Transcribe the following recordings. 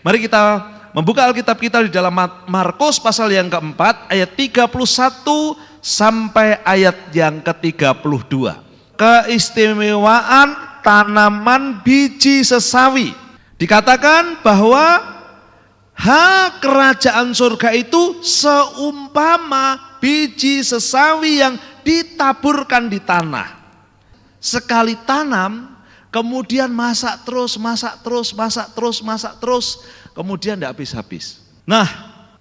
Mari kita membuka Alkitab kita di dalam Markus pasal yang keempat ayat 31 sampai ayat yang ke-32. Keistimewaan tanaman biji sesawi. Dikatakan bahwa kerajaan surga itu seumpama biji sesawi yang ditaburkan di tanah. Sekali tanam, kemudian masak terus, kemudian tidak habis-habis. Nah,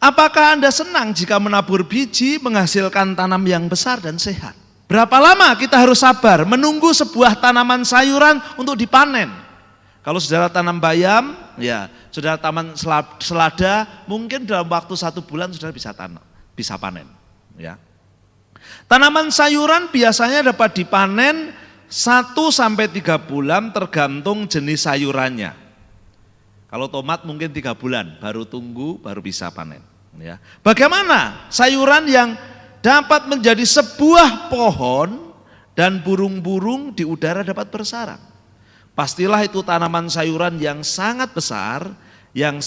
apakah Anda senang jika menabur biji menghasilkan tanam yang besar dan sehat? Berapa lama kita harus sabar menunggu sebuah tanaman sayuran untuk dipanen? Kalau saudara tanam bayam, ya saudara tanam selada, mungkin dalam waktu 1 bulan saudara bisa panen. Ya. Tanaman sayuran biasanya dapat dipanen 1 sampai 3 bulan tergantung jenis sayurannya. Kalau tomat mungkin 3 bulan, baru tunggu, baru bisa panen. Ya. Bagaimana sayuran yang dapat menjadi sebuah pohon dan burung-burung di udara dapat bersarang? Pastilah itu tanaman sayuran yang sangat besar, yang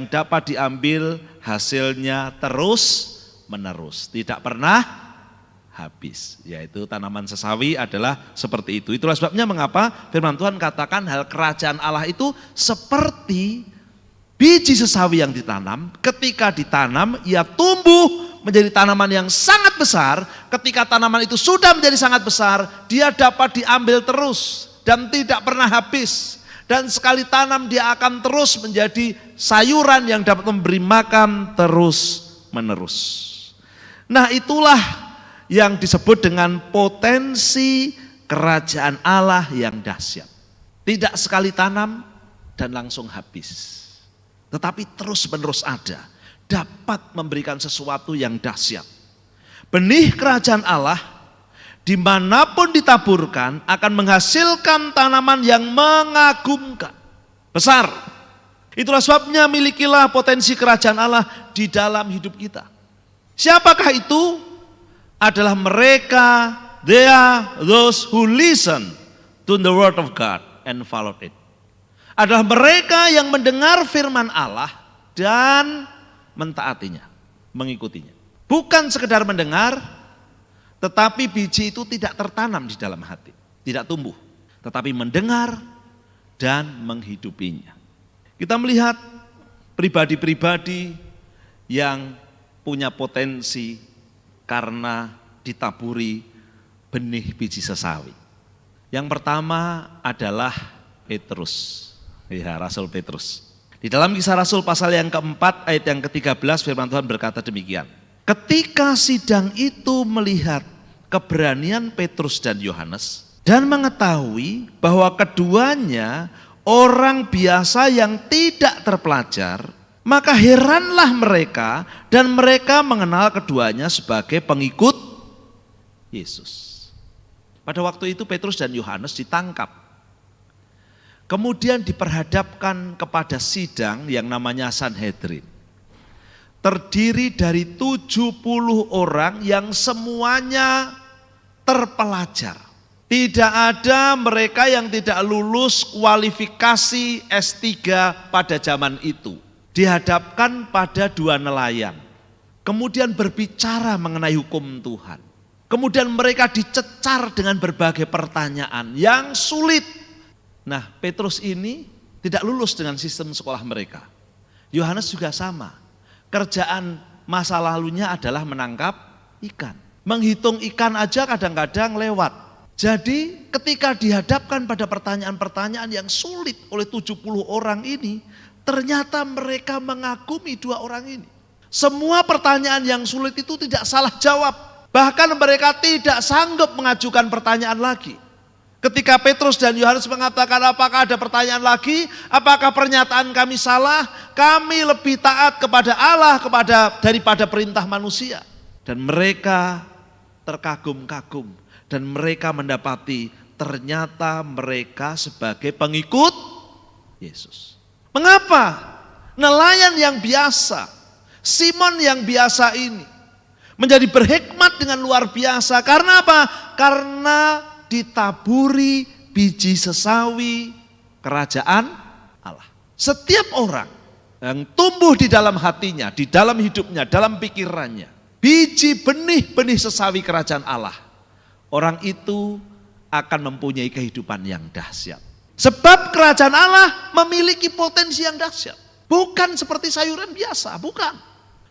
dapat diambil hasilnya terus menerus, tidak pernah habis. Yaitu tanaman sesawi adalah seperti itu. Itulah sebabnya mengapa firman Tuhan katakan hal kerajaan Allah itu seperti biji sesawi yang ditanam. Ketika ditanam, ia tumbuh menjadi tanaman yang sangat besar. Ketika tanaman itu sudah menjadi sangat besar, dia dapat diambil terus dan tidak pernah habis. Dan sekali tanam dia akan terus menjadi sayuran yang dapat memberi makan terus menerus. Nah, itulah yang disebut dengan potensi kerajaan Allah yang dahsyat. Tidak sekali tanam dan langsung habis, tetapi terus menerus ada, dapat memberikan sesuatu yang dahsyat. Benih kerajaan Allah dimanapun ditaburkan akan menghasilkan tanaman yang mengagumkan, besar. Itulah sebabnya milikilah potensi kerajaan Allah di dalam hidup kita. Siapakah itu? Adalah mereka, they are those who listen to the word of God and followed it. Adalah mereka yang mendengar firman Allah dan mentaatinya, mengikutinya. Bukan sekedar mendengar, tetapi biji itu tidak tertanam di dalam hati, tidak tumbuh, tetapi mendengar dan menghidupinya. Kita melihat pribadi-pribadi yang punya potensi karena ditaburi benih biji sesawi. Yang pertama adalah Petrus, ya, Rasul Petrus. Di dalam Kisah Rasul pasal yang keempat ayat yang ke-13 firman Tuhan berkata demikian. Ketika sidang itu melihat keberanian Petrus dan Yohanes dan mengetahui bahwa keduanya orang biasa yang tidak terpelajar, maka heranlah mereka dan mereka mengenal keduanya sebagai pengikut Yesus. Pada waktu itu Petrus dan Yohanes ditangkap. Kemudian diperhadapkan kepada sidang yang namanya Sanhedrin. Terdiri dari 70 orang yang semuanya terpelajar. Tidak ada mereka yang tidak lulus kualifikasi S3 pada zaman itu. Dihadapkan pada 2 nelayan, kemudian berbicara mengenai hukum Tuhan. Kemudian mereka dicecar dengan berbagai pertanyaan yang sulit. Nah, Petrus ini tidak lulus dengan sistem sekolah mereka. Yohanes juga sama. Kerjaan masa lalunya adalah menangkap ikan. Menghitung ikan aja kadang-kadang lewat. Jadi ketika dihadapkan pada pertanyaan-pertanyaan yang sulit oleh 70 orang ini, ternyata mereka mengagumi 2 orang ini. Semua pertanyaan yang sulit itu tidak salah jawab. Bahkan mereka tidak sanggup mengajukan pertanyaan lagi. Ketika Petrus dan Yohanes mengatakan apakah ada pertanyaan lagi? Apakah pernyataan kami salah? Kami lebih taat kepada Allah daripada perintah manusia. Dan mereka terkagum-kagum. Dan mereka mendapati ternyata mereka sebagai pengikut Yesus. Mengapa nelayan yang biasa, Simon yang biasa ini menjadi berhikmat dengan luar biasa? Karena apa? Karena ditaburi biji sesawi kerajaan Allah. Setiap orang, yang tumbuh di dalam hatinya, di dalam hidupnya, dalam pikirannya. Biji benih-benih sesawi kerajaan Allah. Orang itu akan mempunyai kehidupan yang dahsyat. Sebab kerajaan Allah memiliki potensi yang dahsyat. Bukan seperti sayuran biasa, bukan.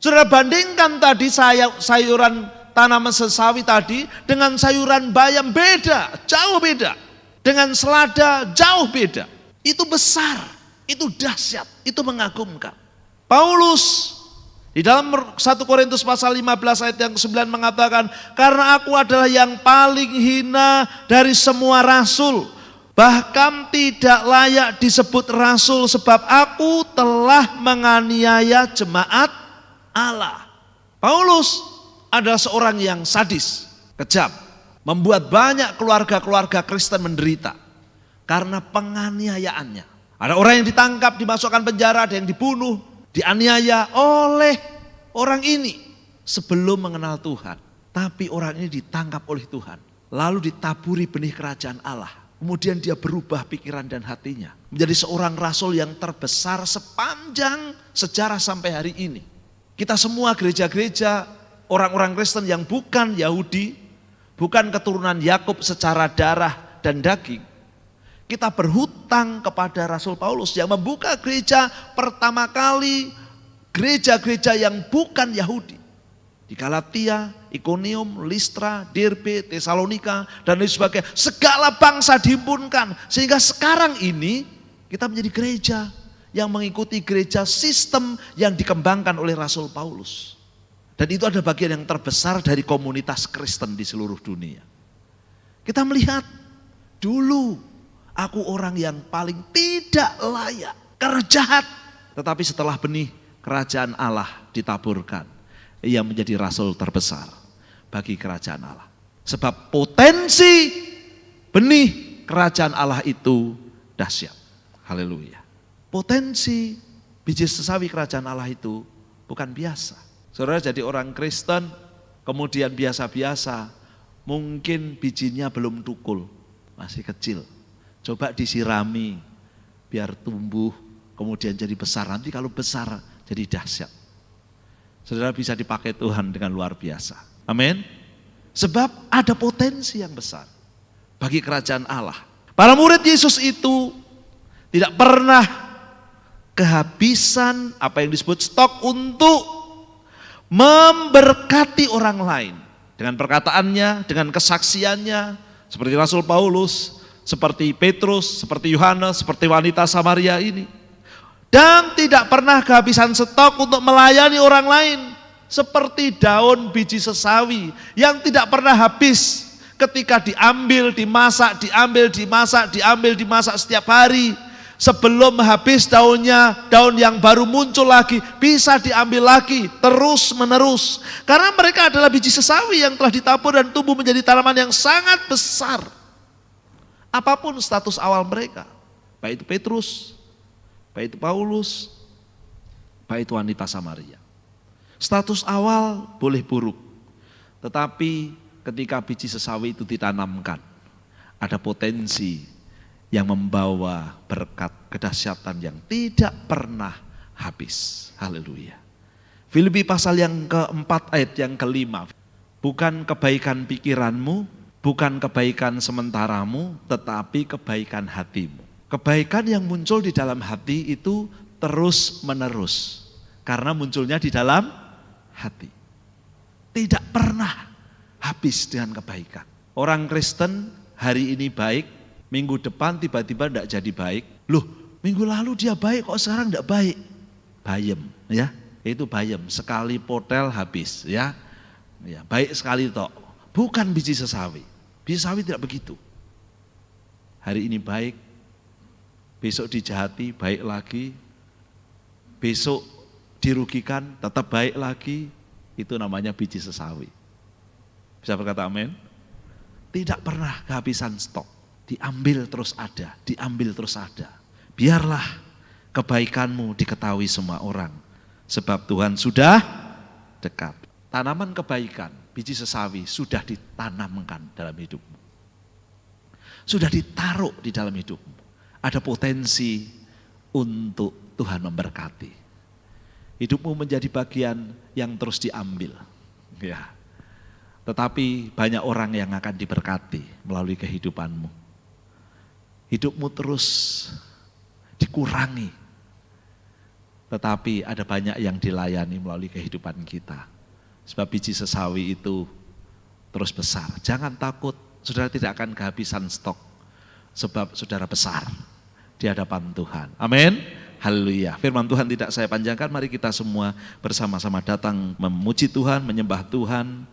Saudara bandingkan tadi sayuran tanaman sesawi tadi dengan sayuran bayam, beda, jauh beda. Dengan selada jauh beda. Itu besar, itu dahsyat, itu mengagumkan. Paulus di dalam 1 Korintus pasal 15 ayat yang ke-9 mengatakan, karena aku adalah yang paling hina dari semua rasul, bahkan tidak layak disebut rasul sebab aku telah menganiaya jemaat Allah. Paulus adalah seorang yang sadis, kejam, membuat banyak keluarga-keluarga Kristen menderita karena penganiayaannya. Ada orang yang ditangkap, dimasukkan penjara, ada yang dibunuh, dianiaya oleh orang ini sebelum mengenal Tuhan. Tapi orang ini ditangkap oleh Tuhan, lalu ditaburi benih kerajaan Allah. Kemudian dia berubah pikiran dan hatinya, menjadi seorang rasul yang terbesar sepanjang sejarah sampai hari ini. Kita semua gereja-gereja, orang-orang Kristen yang bukan Yahudi, bukan keturunan Yakub secara darah dan daging, kita berhutang kepada Rasul Paulus yang membuka gereja pertama kali, gereja-gereja yang bukan Yahudi. Di Galatia, Ikonium, Listra, Derbe, Tesalonika, dan lain sebagainya. Segala bangsa dihimpunkan. Sehingga sekarang ini kita menjadi gereja yang mengikuti gereja sistem yang dikembangkan oleh Rasul Paulus. Dan itu ada bagian yang terbesar dari komunitas Kristen di seluruh dunia. Kita melihat dulu aku orang yang paling tidak layak karena jahat. Tetapi setelah benih kerajaan Allah ditaburkan, ia menjadi rasul terbesar bagi kerajaan Allah. Sebab potensi benih kerajaan Allah itu dahsyat. Haleluya. Potensi biji sesawi kerajaan Allah itu bukan biasa. Saudara jadi orang Kristen, kemudian biasa-biasa, mungkin bijinya belum tukul, masih kecil. Coba disirami, biar tumbuh, kemudian jadi besar. Nanti kalau besar, jadi dahsyat. Saudara bisa dipakai Tuhan dengan luar biasa. Amin. Sebab ada potensi yang besar bagi kerajaan Allah. Para murid Yesus itu tidak pernah kehabisan apa yang disebut stok untuk memberkati orang lain. Dengan perkataannya, dengan kesaksiannya, seperti Rasul Paulus, seperti Petrus, seperti Yohanes, seperti wanita Samaria ini. Dan tidak pernah kehabisan stok untuk melayani orang lain. Seperti daun biji sesawi yang tidak pernah habis ketika diambil, dimasak, diambil, dimasak, diambil, dimasak setiap hari. Sebelum habis daunnya, daun yang baru muncul lagi, bisa diambil lagi, terus menerus. Karena mereka adalah biji sesawi yang telah ditabur dan tumbuh menjadi tanaman yang sangat besar. Apapun status awal mereka, baik itu Petrus, baik itu Paulus, baik itu wanita Samaria. Status awal boleh buruk, tetapi ketika biji sesawi itu ditanamkan, ada potensi yang membawa berkat kedahsyatan yang tidak pernah habis. Haleluya. Filipi pasal yang keempat ayat yang kelima. Bukan kebaikan pikiranmu, bukan kebaikan sementaramu, tetapi kebaikan hatimu. Kebaikan yang muncul di dalam hati itu terus menerus. Karena munculnya di dalam hati. Tidak pernah habis dengan kebaikan. Orang Kristen hari ini baik, minggu depan tiba-tiba tidak jadi baik. Loh, minggu lalu dia baik kok sekarang tidak baik. Bayem, ya. Itu bayem, sekali potel habis, ya. Ya, baik sekali tok. Bukan biji sesawi. Biji sesawi tidak begitu. Hari ini baik, besok dijahati, baik lagi. Besok dirugikan, tetap baik lagi. Itu namanya biji sesawi. Bisa berkata amin? Tidak pernah kehabisan stok. Diambil terus ada, diambil terus ada. Biarlah kebaikanmu diketahui semua orang. Sebab Tuhan sudah dekat. Tanaman kebaikan, biji sesawi sudah ditanamkan dalam hidupmu. Sudah ditaruh di dalam hidupmu. Ada potensi untuk Tuhan memberkati. Hidupmu menjadi bagian yang terus diambil. Ya. Tetapi banyak orang yang akan diberkati melalui kehidupanmu. Hidupmu terus dikurangi. Tetapi ada banyak yang dilayani melalui kehidupan kita. Sebab biji sesawi itu terus besar. Jangan takut, saudara tidak akan kehabisan stok. Sebab saudara besar di hadapan Tuhan. Amin. Haleluya. Firman Tuhan tidak saya panjangkan, mari kita semua bersama-sama datang memuji Tuhan, menyembah Tuhan.